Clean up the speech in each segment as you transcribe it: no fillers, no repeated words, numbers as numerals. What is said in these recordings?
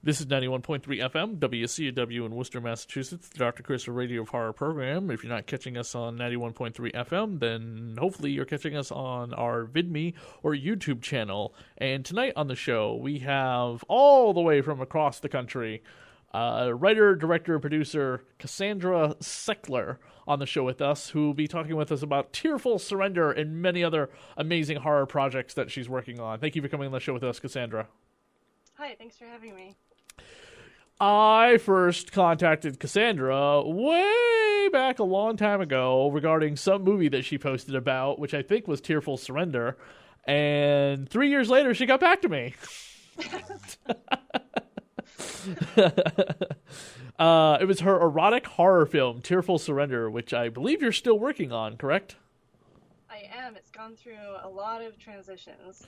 This is 91.3 FM, WCW in Worcester, Massachusetts, the Dr.Chris Radio of Horror program. If you're not catching us on 91.3 FM, then hopefully you're catching us on our VidMe or YouTube channel. And tonight on the show, we have all the way from across the country, writer, director, producer Cassandra Sechler on the show with us, who will be talking with us about Tearful Surrender and many other amazing horror projects that she's working on. Thank you for coming on the show with us, Cassandra. Hi, thanks for having me. I first contacted Cassandra way back a long time ago regarding some movie that she posted about, which I think was Tearful Surrender, and 3 years later she got back to me. It was her erotic horror film, Tearful Surrender, which I believe you're still working on, correct? I am. It's gone through a lot of transitions.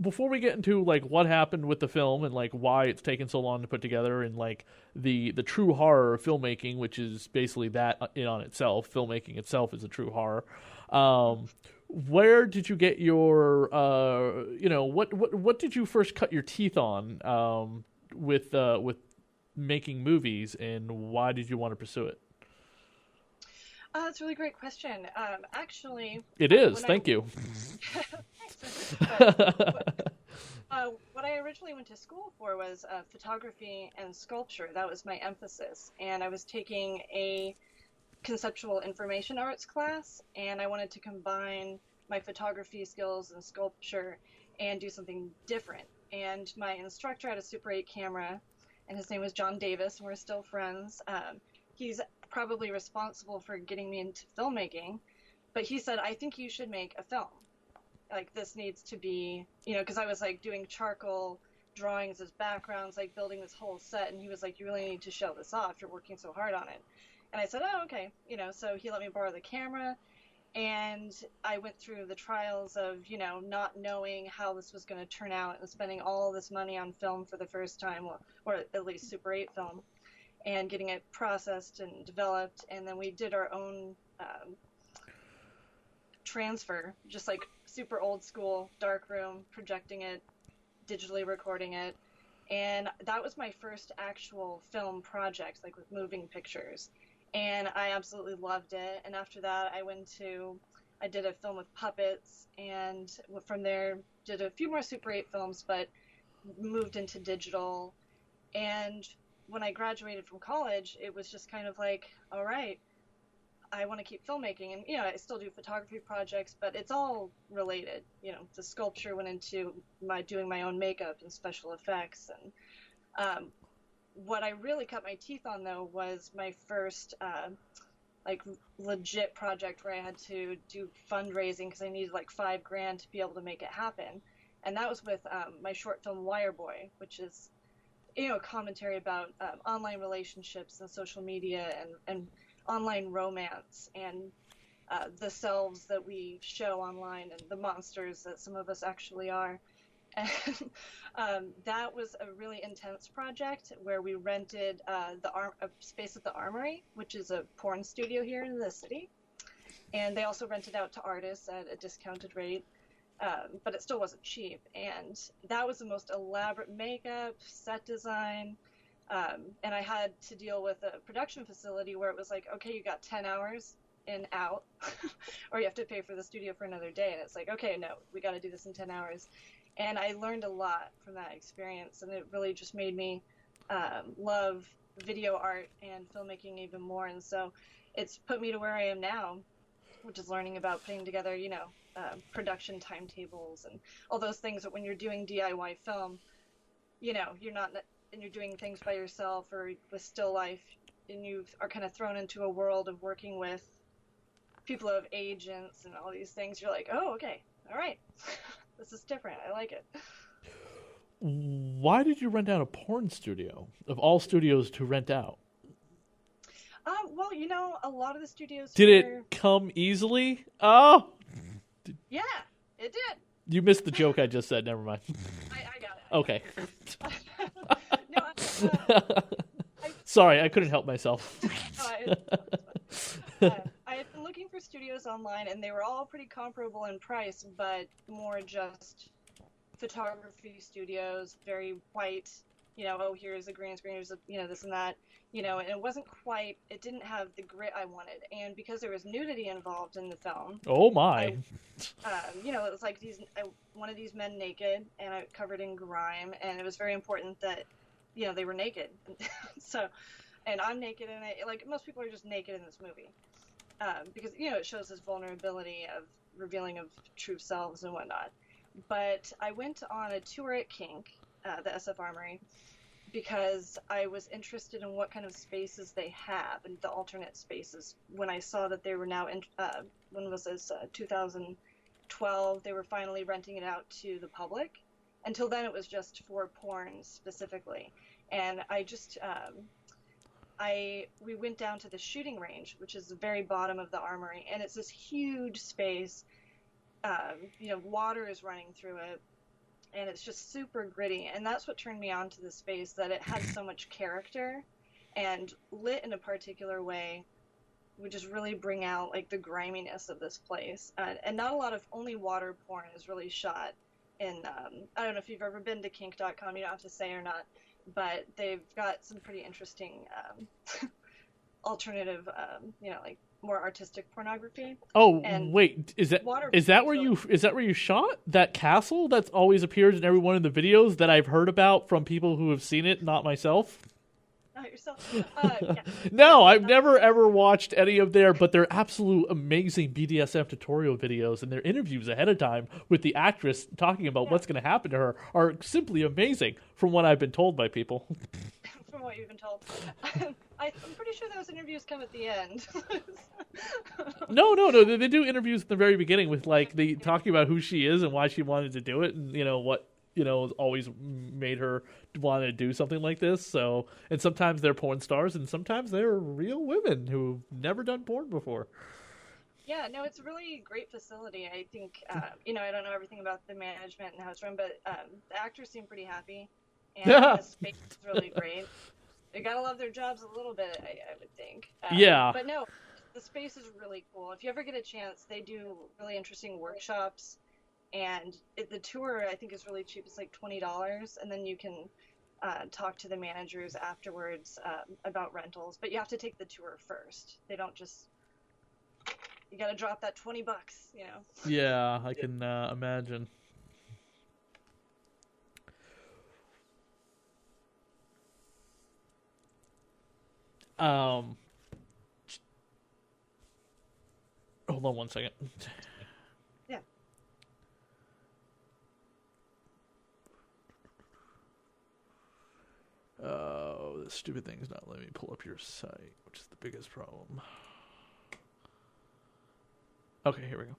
Before we get into like what happened with the film and like why it's taken so long to put together and like the true horror of filmmaking, which is basically that in on itself, filmmaking itself is a true horror. Where did you get your what did you first cut your teeth on with making movies, and why did you want to pursue it? That's a really great question. Actually, it is. Thank you. What I originally went to school for was photography and sculpture. That was my emphasis, and I was taking a conceptual information arts class, and I wanted to combine my photography skills and sculpture and do something different. And my instructor had a Super 8 camera, and his name was John Davis, and we're still friends. He's probably responsible for getting me into filmmaking, but he said, I think you should make a film. Like, this needs to be, because I was like doing charcoal drawings as backgrounds, like building this whole set, and he was like, you really need to show this off, you're working so hard on it. And I said, oh, okay, so he let me borrow the camera, and I went through the trials of, not knowing how this was going to turn out and spending all this money on film for the first time, or at least Super 8 film, and getting it processed and developed. And then we did our own transfer, just like super old school, dark room, projecting it, digitally recording it. And that was my first actual film project, like with moving pictures. And I absolutely loved it. And after that, I did a film with puppets, and from there did a few more Super 8 films, but moved into digital. And when I graduated from college, it was just kind of like, all right, I want to keep filmmaking. And, I still do photography projects, but it's all related. The sculpture went into doing my own makeup and special effects. And what I really cut my teeth on, though, was my first legit project where I had to do fundraising because I needed like $5,000 to be able to make it happen. And that was with my short film Wire Boy, which is commentary about online relationships and social media and online romance and the selves that we show online and the monsters that some of us actually are. And that was a really intense project where we rented a space at the Armory, which is a porn studio here in the city. And they also rented out to artists at a discounted rate. But it still wasn't cheap, and that was the most elaborate makeup, set design, and I had to deal with a production facility where it was like, okay, you got 10 hours and out, or you have to pay for the studio for another day, and it's like, okay, no, we got to do this in 10 hours, and I learned a lot from that experience, and it really just made me love video art and filmmaking even more, and so it's put me to where I am now, which is learning about putting together, production timetables and all those things that when you're doing DIY film, you're not, and you're doing things by yourself or with still life, and you are kind of thrown into a world of working with people who have agents and all these things. You're like, oh, okay, all right, this is different. I like it. Why did you rent out a porn studio, of all studios to rent out? Well, a lot of the studios Did here... it come easily? Oh! Yeah, it did. You missed the joke I just said. Never mind. I got it. Okay. No, Sorry, I couldn't help myself. I had been looking for studios online, and they were all pretty comparable in price, but more just photography studios, very white, oh, here's a green screen, here's a, this and that, and it wasn't quite, it didn't have the grit I wanted. And because there was nudity involved in the film, Oh my. it was like I wanted these men naked and covered in grime, and it was very important that, they were naked. So, and I'm naked, and like most people are just naked in this movie, because, it shows this vulnerability of revealing of true selves and whatnot. But I went on a tour at Kink, the SF Armory, because I was interested in what kind of spaces they have and the alternate spaces. When I saw that they were now in, when was this, 2012, they were finally renting it out to the public. Until then, it was just for porn specifically. And I just, we went down to the shooting range, which is the very bottom of the armory, and it's this huge space. Water is running through it, and it's just super gritty, and that's what turned me on to the space, that it had so much character, and lit in a particular way would just really bring out like the griminess of this place. And not a lot of only water porn is really shot in, I don't know if you've ever been to kink.com, you don't have to say or not, but they've got some pretty interesting alternative, like more artistic pornography. Oh, and wait, is that where you shot that castle that's always appears in every one of the videos that I've heard about from people who have seen it, not myself? Not yourself? Yeah. No, I've never ever watched any of but they're absolute amazing BDSM tutorial videos, and their interviews ahead of time with the actress talking about what's going to happen to her are simply amazing, from what I've been told by people. From what you've been told. I'm pretty sure those interviews come at the end. No, they do interviews at the very beginning with like the talking about who she is and why she wanted to do it, and what always made her want to do something like this. So, and sometimes they're porn stars, and sometimes they're real women who've never done porn before. Yeah, no, it's a really great facility. I think, I don't know everything about the management and how it's run, but the actors seem pretty happy, and the space is really great. They gotta love their jobs a little bit, I would think. Yeah. But no, the space is really cool. If you ever get a chance, they do really interesting workshops, and the tour, I think, is really cheap. It's like $20, and then you can talk to the managers afterwards about rentals. But you have to take the tour first. They don't just... You gotta drop that $20, Yeah, I can imagine. Hold on one second. Yeah. Oh, this stupid thing's not letting me pull up your site, which is the biggest problem. Okay, here we go.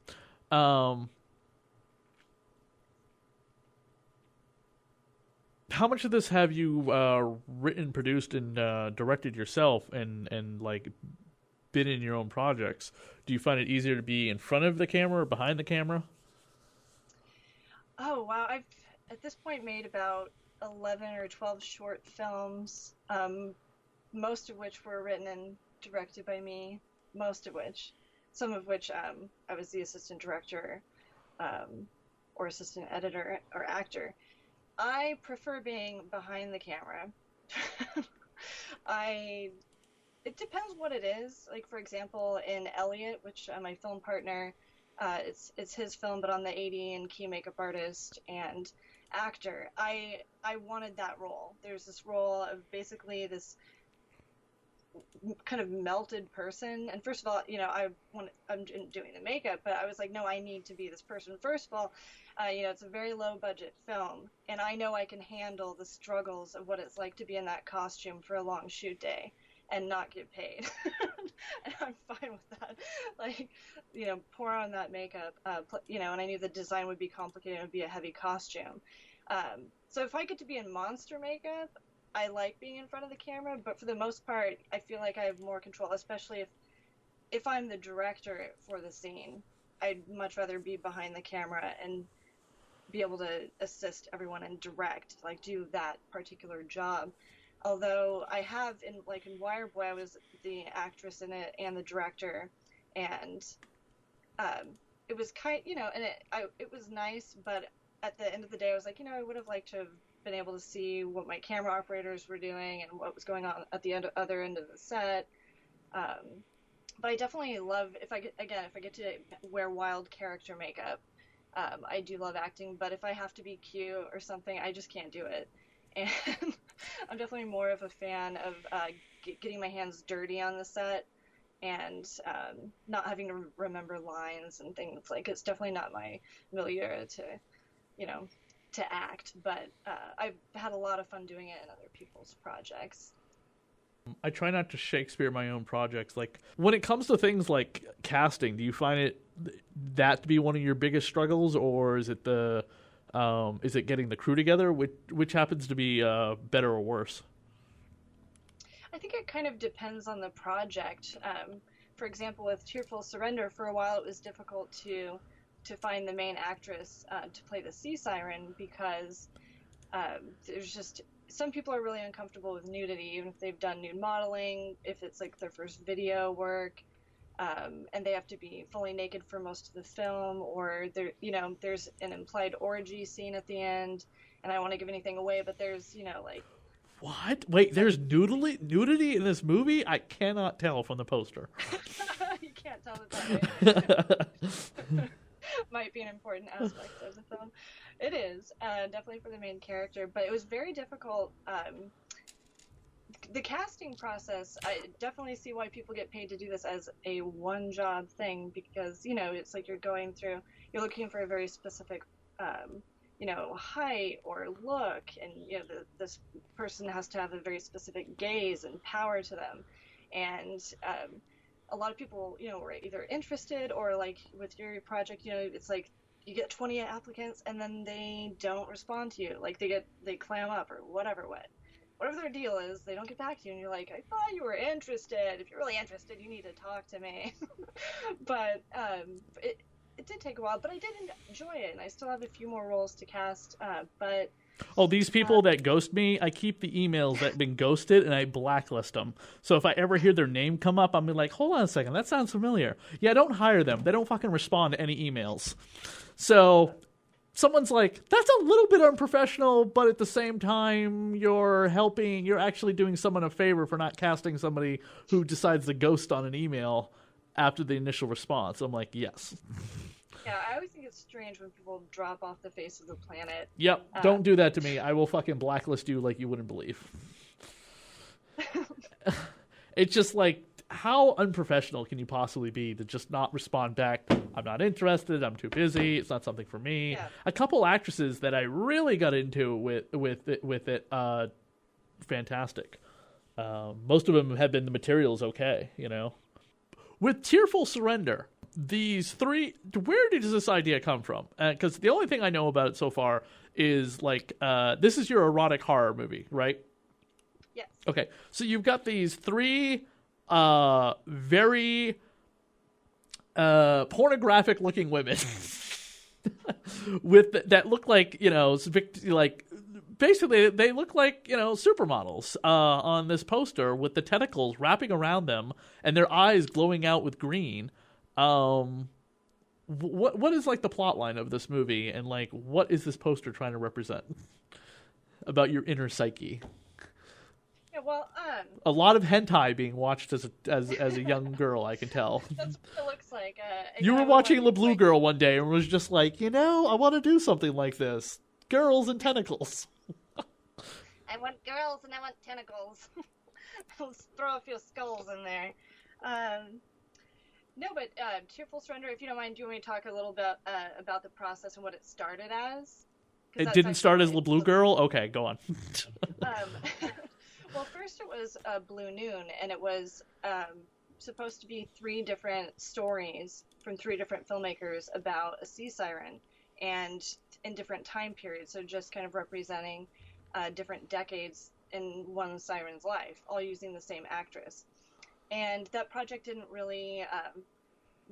How much of this have you written, produced, and directed yourself, and like been in your own projects? Do you find it easier to be in front of the camera or behind the camera? Oh wow, I've at this point made about 11 or 12 short films, most of which were written and directed by me. Some of which I was the assistant director, or assistant editor or actor. I prefer being behind the camera. It depends what it is. Like, for example, in Elliot, which my film partner, it's his film, but I'm the AD and key makeup artist and actor. I wanted that role. There's this role of basically this kind of melted person, and first of all, I'm doing the makeup, but I was like, no, I need to be this person. First of all, it's a very low budget film, and I know I can handle the struggles of what it's like to be in that costume for a long shoot day and not get paid. And I'm fine with that. Like, pour on that makeup, and I knew the design would be complicated, it would be a heavy costume. So if I get to be in monster makeup, I like being in front of the camera, but for the most part, I feel like I have more control, especially if I'm the director for the scene. I'd much rather be behind the camera and be able to assist everyone and direct, like do that particular job. Although I have, in Wireboy, I was the actress in it and the director, and it was and it was nice, but at the end of the day, I was like, I would have liked to have been able to see what my camera operators were doing and what was going on at the other end of the set. But I definitely love, if I get to wear wild character makeup, I do love acting, but if I have to be cute or something, I just can't do it. And I'm definitely more of a fan of getting my hands dirty on the set and not having to remember lines and things. Like, it's definitely not my milieu to act, but I've had a lot of fun doing it in other people's projects. I try not to Shakespeare my own projects. Like, when it comes to things like casting, do you find that to be one of your biggest struggles, or is it getting the crew together? Which happens to be better or worse? I think it kind of depends on the project. For example, with Tearful Surrender, for a while it was difficult to find the main actress to play the sea siren, because there's just some people are really uncomfortable with nudity, even if they've done nude modeling, if it's like their first video work, and they have to be fully naked for most of the film, or there's an implied orgy scene at the end, and I don't want to give anything away, but there's like. What? Wait, there's nudity in this movie? I cannot tell from the poster. You can't tell that. Might be an important aspect of the film. It is, definitely for the main character, but it was very difficult. The casting process, I definitely see why people get paid to do this as a one-job thing, because, it's like you're looking for a very specific, height or look, and, this person has to have a very specific gaze and power to them. And a lot of people, were either interested, or like with your project, it's like, you get 20 applicants and then they don't respond to you. Like they clam up or whatever their deal is, they don't get back to you, and you're like, I thought you were interested. If you're really interested, you need to talk to me. But it did take a while, but I did enjoy it, and I still have a few more roles to cast. But these people that ghost me, I keep the emails that have been ghosted and I blacklist them. So if I ever hear their name come up, I'm like, hold on a second, that sounds familiar. Yeah, don't hire them. They don't fucking respond to any emails. So someone's like, that's a little bit unprofessional, but at the same time, you're actually doing someone a favor for not casting somebody who decides to ghost on an email after the initial response. I'm like, yes. Yeah, I always think it's strange when people drop off the face of the planet. Yep, don't do that to me. I will fucking blacklist you like you wouldn't believe. It's just like, how unprofessional can you possibly be to just not respond back? I'm not interested. I'm too busy. It's not something for me. Yeah. A couple actresses that I really got into with it, fantastic. Most of them have been the materials okay, With Tearful Surrender, these three, where does this idea come from? Because the only thing I know about it so far is like, this is your erotic horror movie, right? Yes. Okay, so you've got these three very pornographic looking women that look like, like, basically they look like, supermodels on this poster, with the tentacles wrapping around them and their eyes glowing out with green. What is like the plot line of this movie, and like what is this poster trying to represent about your inner psyche? Yeah, well, a lot of hentai being watched as a young girl, I can tell. That's what it looks like. You were watching La Blue Girl one day and was just like, I want to do something like this. Girls and tentacles. I want girls and I want tentacles. Let's throw a few skulls in there. No, but Tearful Surrender, if you don't mind, do you want me to talk a little bit about the process and what it started as? It didn't start as La Blue Girl? Okay, go on. Well, first it was Blue Noon, and it was supposed to be 3 different stories from 3 different filmmakers about a sea siren, and in different time periods, so just kind of representing different decades in one siren's life, all using the same actress. And that project didn't really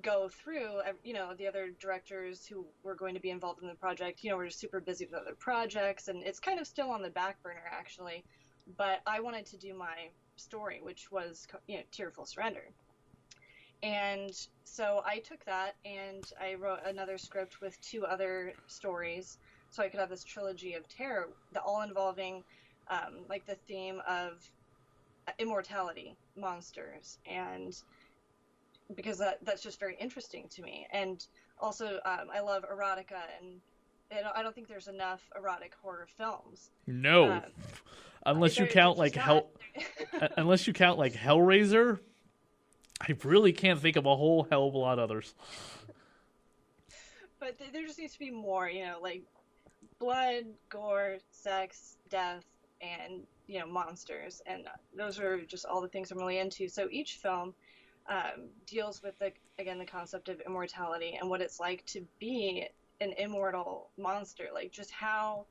go through. The other directors who were going to be involved in the project, were just super busy with other projects, and it's kind of still on the back burner, actually. But I wanted to do my story, which was, Tearful Surrender. And so I took that and I wrote another script with 2 other stories. so I could have this trilogy of terror, all involving like the theme of immortality, monsters, and because that's just very interesting to me. And also, I love erotica, and I don't think there's enough erotic horror films. No, unless you count like unless you count like Hellraiser. I really can't think of a whole hell of a lot of others. But there just needs to be more, like blood, gore, sex, death, and monsters, and those are just all the things I'm really into. So each film deals with the concept of immortality and what it's like to be an immortal monster, like just how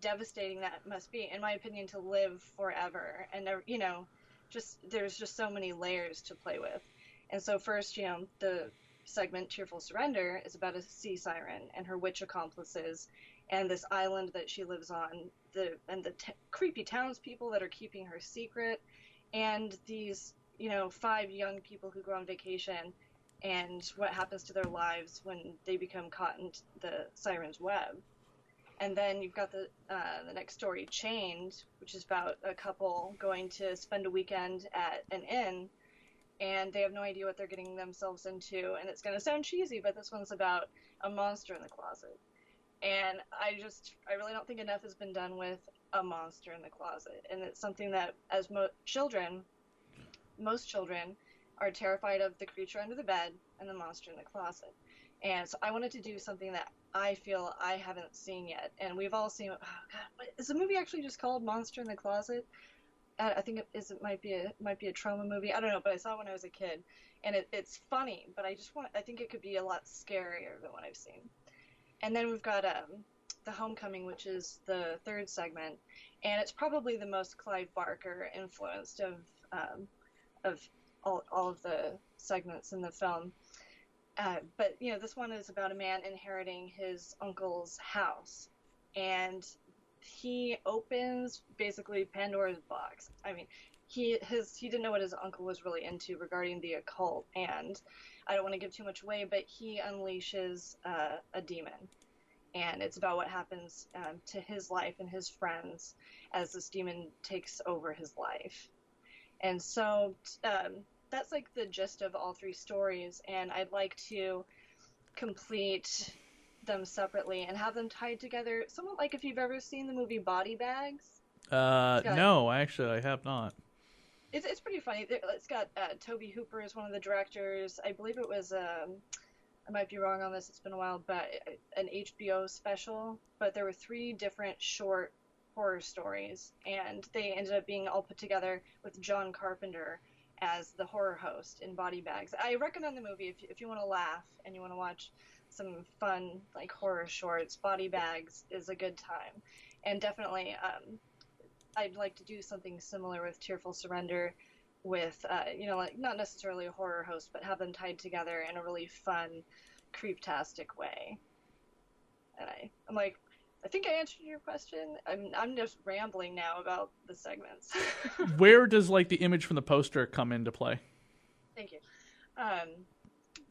devastating that must be, in my opinion, to live forever. And there's just so many layers to play with. And so first, the segment Tearful Surrender is about a sea siren and her witch accomplices and this island that she lives on, the creepy townspeople that are keeping her secret, and these 5 young people who go on vacation, and what happens to their lives when they become caught in the siren's web. And then you've got the next story, Chained, which is about a couple going to spend a weekend at an inn, and they have no idea what they're getting themselves into. And it's going to sound cheesy, but this one's about a monster in the closet. And I really don't think enough has been done with a monster in the closet. And it's something that, as most children are terrified of the creature under the bed and the monster in the closet. And so I wanted to do something that I feel I haven't seen yet. And we've all seen, is the movie actually just called Monster in the Closet? I think it might be a trauma movie. I don't know, but I saw it when I was a kid. And it's funny, but I think it could be a lot scarier than what I've seen. And then we've got The Homecoming, which is the third segment. And it's probably the most Clive Barker influenced of all of the segments in the film. But this one is about a man inheriting his uncle's house, and he opens basically Pandora's box. I mean, he didn't know what his uncle was really into regarding the occult, and I don't want to give too much away, but he unleashes a demon, and it's about what happens to his life and his friends as this demon takes over his life. And so that's like the gist of all 3 stories, and I'd like to complete them separately and have them tied together, somewhat like if you've ever seen the movie Body Bags. No, actually I have not. It's pretty funny. It's got Toby Hooper is one of the directors. I believe it was I might be wrong on this, it's been a while, but an HBO special. But there were 3 different short horror stories, and they ended up being all put together with John Carpenter as the horror host in Body Bags. I recommend the movie if you want to laugh and you want to watch some fun like horror shorts. Body Bags is a good time. And definitely I'd like to do something similar with Tearful Surrender with like not necessarily a horror host, but have them tied together in a really fun creeptastic way. And I'm like, I think I answered your question. I'm just rambling now about the segments. Where does like the image from the poster come into play? Thank you.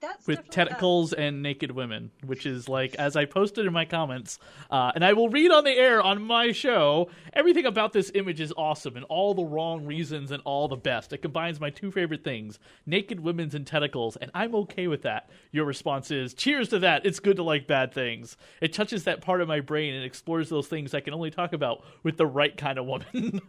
That's with tentacles and naked women, which is like, as I posted in my comments, and I will read on the air on my show, everything about this image is awesome and all the wrong reasons and all the best. It combines my 2 favorite things, naked women's and tentacles, and I'm okay with that. Your response is, cheers to that, it's good to like bad things. It touches that part of my brain and explores those things I can only talk about with the right kind of woman.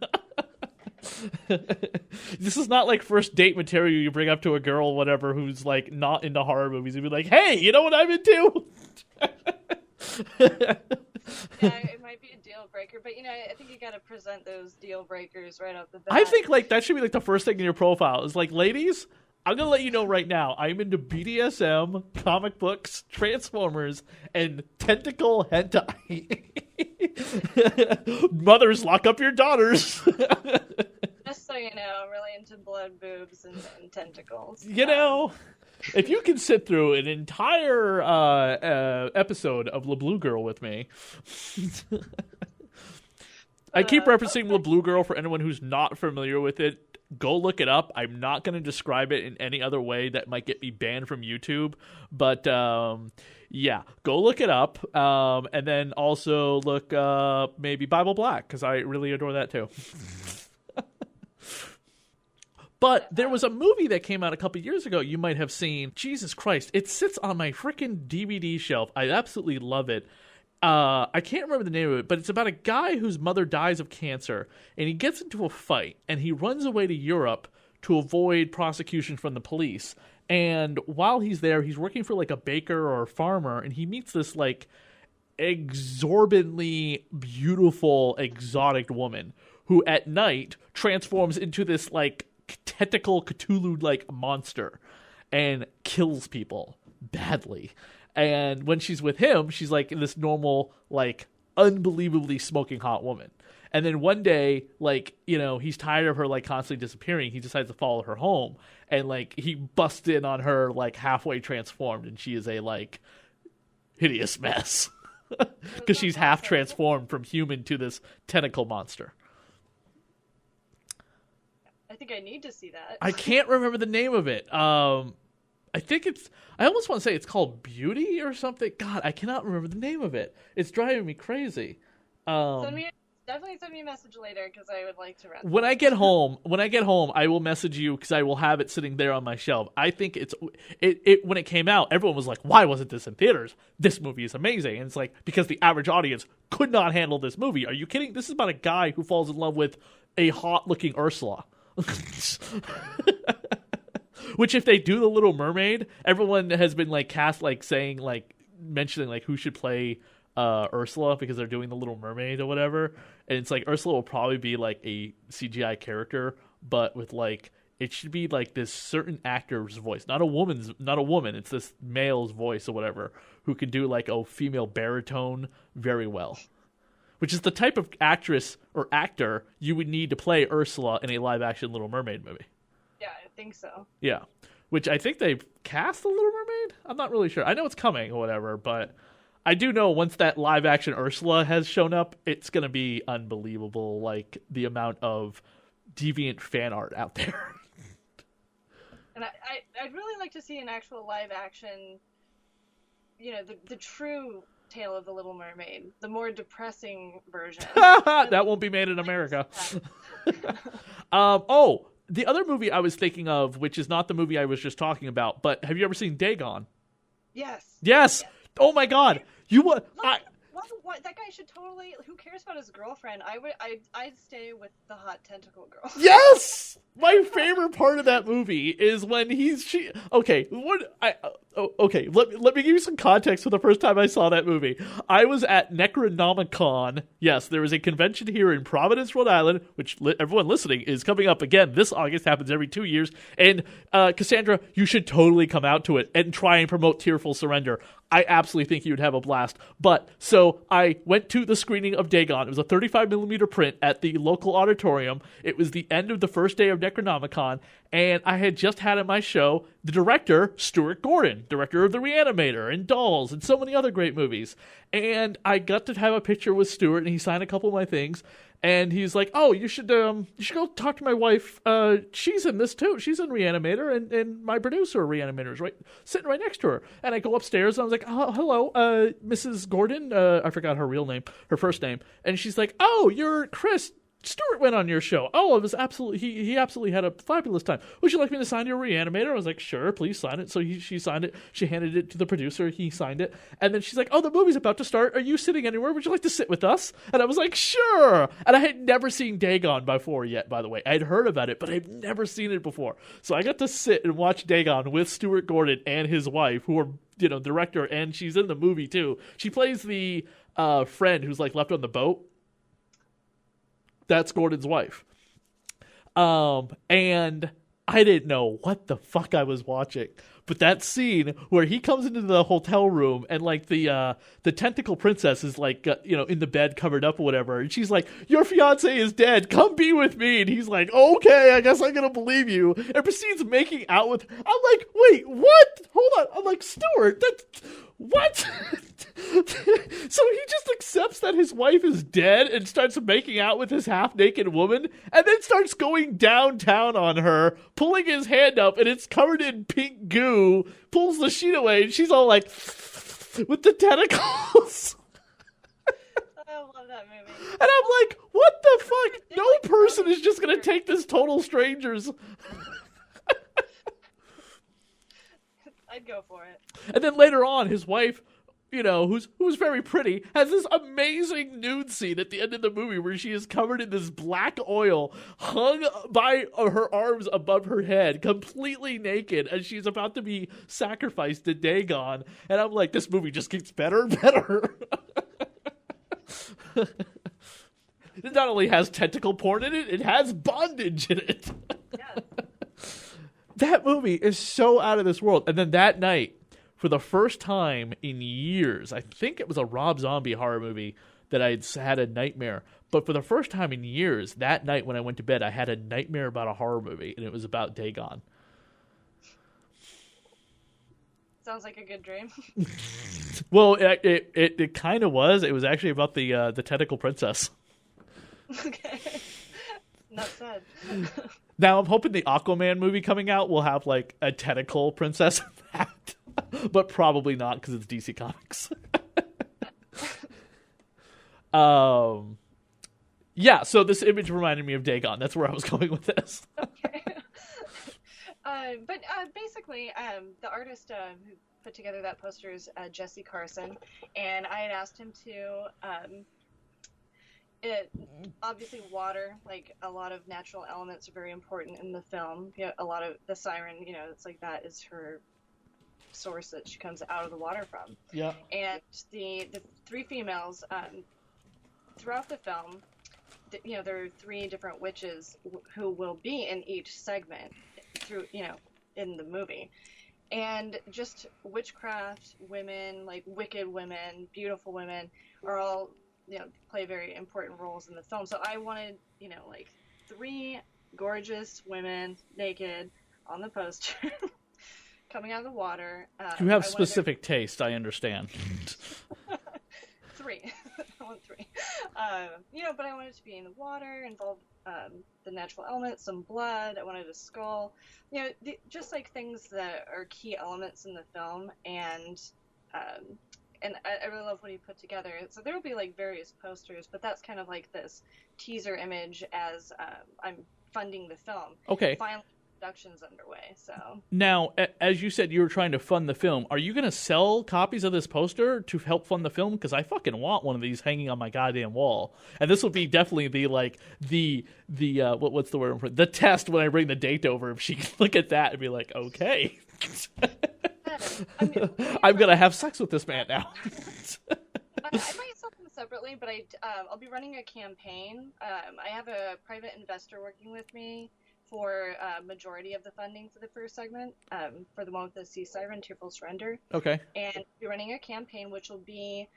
This is not like first date material you bring up to a girl, whatever, who's like not into horror movies. You'd be like, hey, you know what I'm into? Yeah, it might be a deal breaker, but I think you gotta present those deal breakers right off the bat. I think like that should be like the first thing in your profile is like, ladies, I'm gonna let you know right now, I'm into BDSM, comic books, Transformers, and tentacle hentai. Mothers, lock up your daughters. Just so you know, I'm really into blood, boobs, and tentacles. If you can sit through an entire episode of La Blue Girl with me. I keep referencing La Blue Girl for anyone who's not familiar with it. Go look it up. I'm not going to describe it in any other way that might get me banned from YouTube. But yeah, go look it up. And then also look maybe Bible Black, because I really adore that too. But there was a movie that came out a couple years ago you might have seen. Jesus Christ. It sits on my freaking DVD shelf. I absolutely love it. I can't remember the name of it, but it's about a guy whose mother dies of cancer, and he gets into a fight, and he runs away to Europe to avoid prosecution from the police. And while he's there, he's working for like a baker or a farmer, and he meets this like exorbitantly beautiful, exotic woman who at night transforms into this like tentacle Cthulhu-like monster and kills people badly. And when she's with him, she's like this normal, like unbelievably smoking hot woman. And then one day, like, you know, he's tired of her like constantly disappearing. He decides to follow her home, and like he busts in on her like halfway transformed, and she is a like hideous mess because she's half transformed from human to this tentacle monster. I think I need to see that. I can't remember the name of it. I think I almost want to say it's called Beauty or something. God, I cannot remember the name of it. It's driving me crazy. Definitely send me a message later, because I would like to rent When I get home, I will message you, because I will have it sitting there on my shelf. I think it when it came out, everyone was like, why wasn't this in theaters? This movie is amazing. And it's like, because the average audience could not handle this movie. Are you kidding? This is about a guy who falls in love with a hot-looking Ursula. Which, if they do The Little Mermaid, everyone has been like cast like saying like mentioning like who should play Ursula, because they're doing The Little Mermaid or whatever. And it's like Ursula will probably be like a CGI character, but with like it should be like this certain actor's voice, not a woman. It's this male's voice or whatever, who can do like a female baritone very well. Which is the type of actress or actor you would need to play Ursula in a live-action Little Mermaid movie. Yeah, I think so. Yeah, which I think they've cast The Little Mermaid? I'm not really sure. I know it's coming or whatever, but I do know once that live-action Ursula has shown up, it's going to be unbelievable, like, the amount of deviant fan art out there. And I'd really like to see an actual live-action, you know, the true tale of The Little Mermaid, the more depressing version. That won't be made in America. The other movie I was thinking of, which is not the movie I was just talking about, but have you ever seen Dagon? Yes. Oh my God. What? That guy should totally. Who cares about his girlfriend? I'd stay with the hot tentacle girl. Yes. My favorite part of that movie is when Okay. Let me give you some context for the first time I saw that movie. I was at Necronomicon. Yes, there is a convention here in Providence, Rhode Island, which everyone listening is coming up again this August. Happens every 2 years. And Cassandra, you should totally come out to it and try and promote Tearful Surrender. I absolutely think you'd have a blast. But so I went to the screening of Dagon. It was a 35mm print at the local auditorium. It was the end of the first day of Necronomicon, and I had just had at my show the director, Stuart Gordon, director of The Reanimator and Dolls and so many other great movies. And I got to have a picture with Stuart, and he signed a couple of my things. And he's like, "Oh, you should go talk to my wife. She's in this too. She's in Reanimator, and my producer, Reanimator, is sitting right next to her." And I go upstairs, and I was like, "Oh, hello, Mrs. Gordon." I forgot her real name, her first name. And she's like, "Oh, you're Chris. Stuart went on your show." "Oh, it was absolutely he absolutely had a fabulous time. Would you like me to sign your Reanimator?" I was like, "Sure, please sign it." So she signed it. She handed it to the producer. He signed it. And then she's like, "Oh, the movie's about to start. Are you sitting anywhere? Would you like to sit with us?" And I was like, "Sure." And I had never seen Dagon before yet, by the way. I'd heard about it, but I'd never seen it before. So I got to sit and watch Dagon with Stuart Gordon and his wife, who are, director, and she's in the movie too. She plays the friend who's like left on the boat. That's Gordon's wife. And I didn't know what the fuck I was watching. But that scene where he comes into the hotel room and like the tentacle princess is like, in the bed covered up or whatever. And she's like, "Your fiance is dead. Come be with me." And he's like, "Okay, I guess I'm going to believe you." And proceeds making out with, I'm like, "Wait, what? Hold on." I'm like, "Stuart, What? So he just accepts that his wife is dead and starts making out with his half-naked woman, and then starts going downtown on her, pulling his hand up, and it's covered in pink goo, pulls the sheet away, and she's all like, with the tentacles. I love that movie. And I'm like, what the fuck? No person is just going to take this total strangers. I'd go for it. And then later on, his wife, you know, who's very pretty, has this amazing nude scene at the end of the movie where she is covered in this black oil, hung by her arms above her head, completely naked, and she's about to be sacrificed to Dagon. And I'm like, this movie just gets better and better. It not only has tentacle porn in it, it has bondage in it. Yeah. That movie is so out of this world. And then that night, for the first time in years, I think it was a Rob Zombie horror movie that I had a nightmare. But for the first time in years, that night when I went to bed, I had a nightmare about a horror movie, and it was about Dagon. Sounds like a good dream. Well, it kind of was. It was actually about the tentacle princess. Okay. Enough said. Now, I'm hoping the Aquaman movie coming out will have, like, a tentacle princess in that. But probably not, because it's DC Comics. Yeah, so this image reminded me of Dagon. That's where I was going with this. Okay. But basically, the artist who put together that poster is Jesse Carson, and I had asked him to... obviously water, like a lot of natural elements are very important in the film. You know, a lot of the siren, you know, it's like that is her source that she comes out of the water from. Yeah. And the three females throughout the film, you know, there are three different witches who will be in each segment through, you know, in the movie. And just witchcraft women, like wicked women, beautiful women, are all, you know, play very important roles in the film. So I wanted, you know, like three gorgeous women naked on the poster coming out of the water. You have specific taste, I understand. Three. I want three. You know, but I wanted it to be in the water, involve the natural elements, some blood. I wanted a skull. You know, just like things that are key elements in the film. And I really love what he put together. So there will be like various posters, but that's kind of like this teaser image as I'm funding the film. Okay. Finally, production's underway. So now, as you said, you were trying to fund the film. Are you going to sell copies of this poster to help fund the film? Because I fucking want one of these hanging on my goddamn wall. And this will be definitely the what's the word? The test when I bring the date over. If she can look at that and be like, okay. I'm gonna have sex with this man now. I might sell them separately, but I'll be running a campaign. I have a private investor working with me for majority of the funding for the first segment, for the one with the sea siren, Tearful Surrender. Okay. And I'll be running a campaign which will be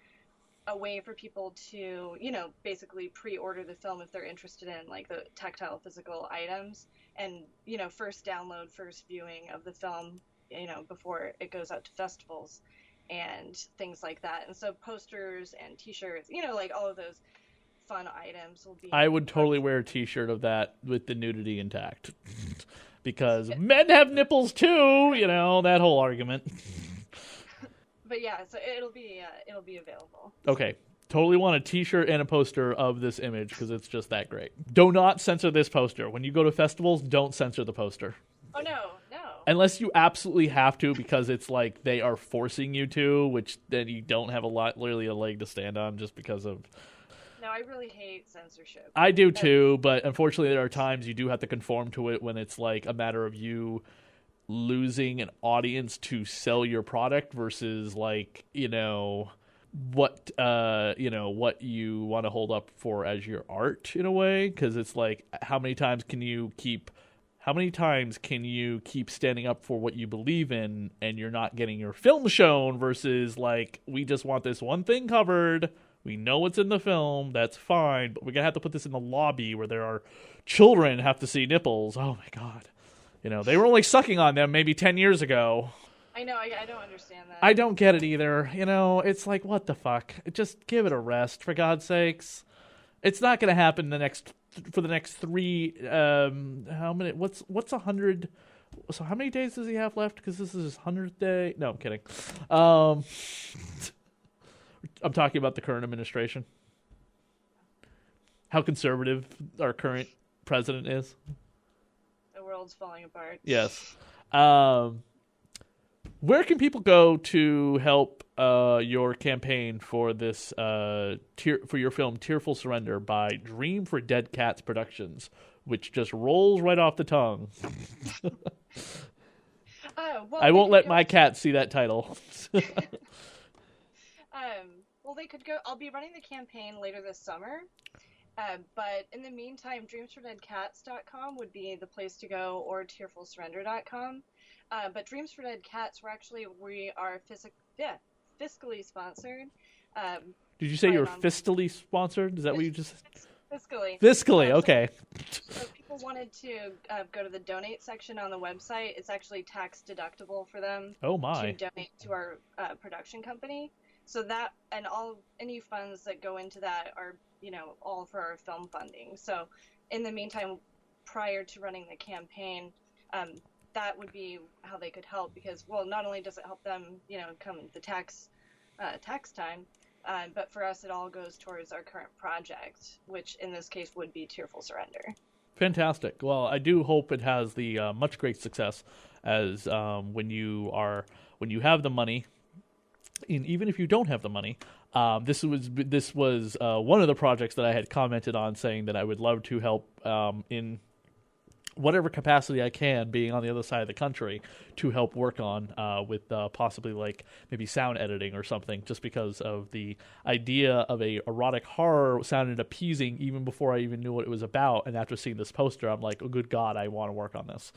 a way for people to, you know, basically pre-order the film if they're interested in like the tactile physical items, and, you know, first download, first viewing of the film, you know, before it goes out to festivals and things like that. And so posters and t-shirts, you know, like all of those fun items will be... I would totally wear a t-shirt of that with the nudity intact. Because men have nipples too, you know, that whole argument. But yeah, so it'll be available. Okay. Totally want a t-shirt and a poster of this image because it's just that great. Do not censor this poster. When you go to festivals, don't censor the poster. Oh, no. Unless you absolutely have to, because it's like they are forcing you to, which then you don't have literally a leg to stand on just because of... No, I really hate censorship. I do too, but unfortunately there are times you do have to conform to it when it's like a matter of you losing an audience to sell your product versus like, you know, what you want to hold up for as your art in a way, because it's like how many times can you keep standing up for what you believe in and you're not getting your film shown versus like, we just want this one thing covered. We know what's in the film. That's fine. But we're going to have to put this in the lobby where there are children have to see nipples. Oh, my God. You know, they were only sucking on them maybe 10 years ago. I know, I don't understand that. I don't get it either. You know, it's like, what the fuck? Just give it a rest, for God's sakes. It's not going to happen for the next three. How many? What's 100? So how many days does he have left? Because this is his 100th day. No, I'm kidding. I'm talking about the current administration. How conservative our current president is. The world's falling apart. Yes. Where can people go to help your campaign for this for your film Tearful Surrender by Dream for Dead Cats Productions, which just rolls right off the tongue? I won't let my cat see that title. Well, they could go. I'll be running the campaign later this summer. But in the meantime, dreamsfordeadcats.com would be the place to go, or tearfulsurrender.com. But Dreams for Dead Cats, we are fiscally sponsored. Did you say you're fiscally sponsored? Is that what you just said? Fiscally. Fiscally, okay. So if people wanted to go to the donate section on the website, it's actually tax deductible for them to donate to our production company. So that, and any funds that go into that are, all for our film funding. So in the meantime, prior to running the campaign, that would be how they could help, because, well, not only does it help them, come the tax time, but for us, it all goes towards our current project, which in this case would be Tearful Surrender. Fantastic. Well, I do hope it has the much great success as when you have the money, and even if you don't have the money. This was one of the projects that I had commented on, saying that I would love to help in whatever capacity I can, being on the other side of the country, to help work on with possibly like maybe sound editing or something, just because of the idea of a erotic horror sounded appeasing even before I even knew what it was about. And after seeing this poster, I'm like, oh, good God, I want to work on this.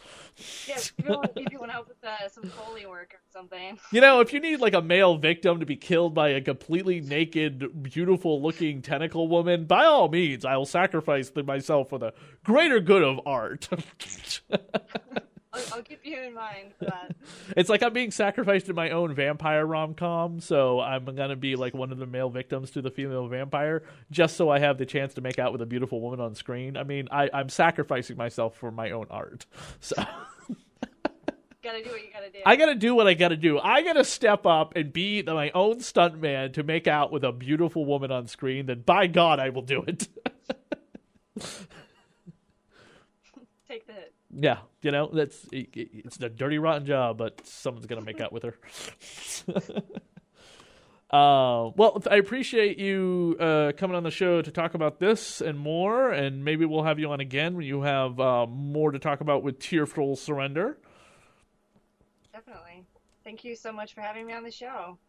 Yes, if you want help with some Foley work or something. If you need like a male victim to be killed by a completely naked, beautiful-looking tentacle woman, by all means, I will sacrifice myself for the greater good of art. I'll keep you in mind for that. It's like I'm being sacrificed in my own vampire rom-com, so I'm going to be like one of the male victims to the female vampire, just so I have the chance to make out with a beautiful woman on screen. I mean, I'm sacrificing myself for my own art. So gotta do what you gotta do. I gotta do what I gotta do. I gotta step up and be my own stuntman to make out with a beautiful woman on screen. Then, by God, I will do it. Take the hit. Yeah, it's a dirty, rotten job, but someone's gonna make out with her. Well, I appreciate you coming on the show to talk about this and more, and maybe we'll have you on again when you have more to talk about with Tearful Surrender. Definitely. Thank you so much for having me on the show.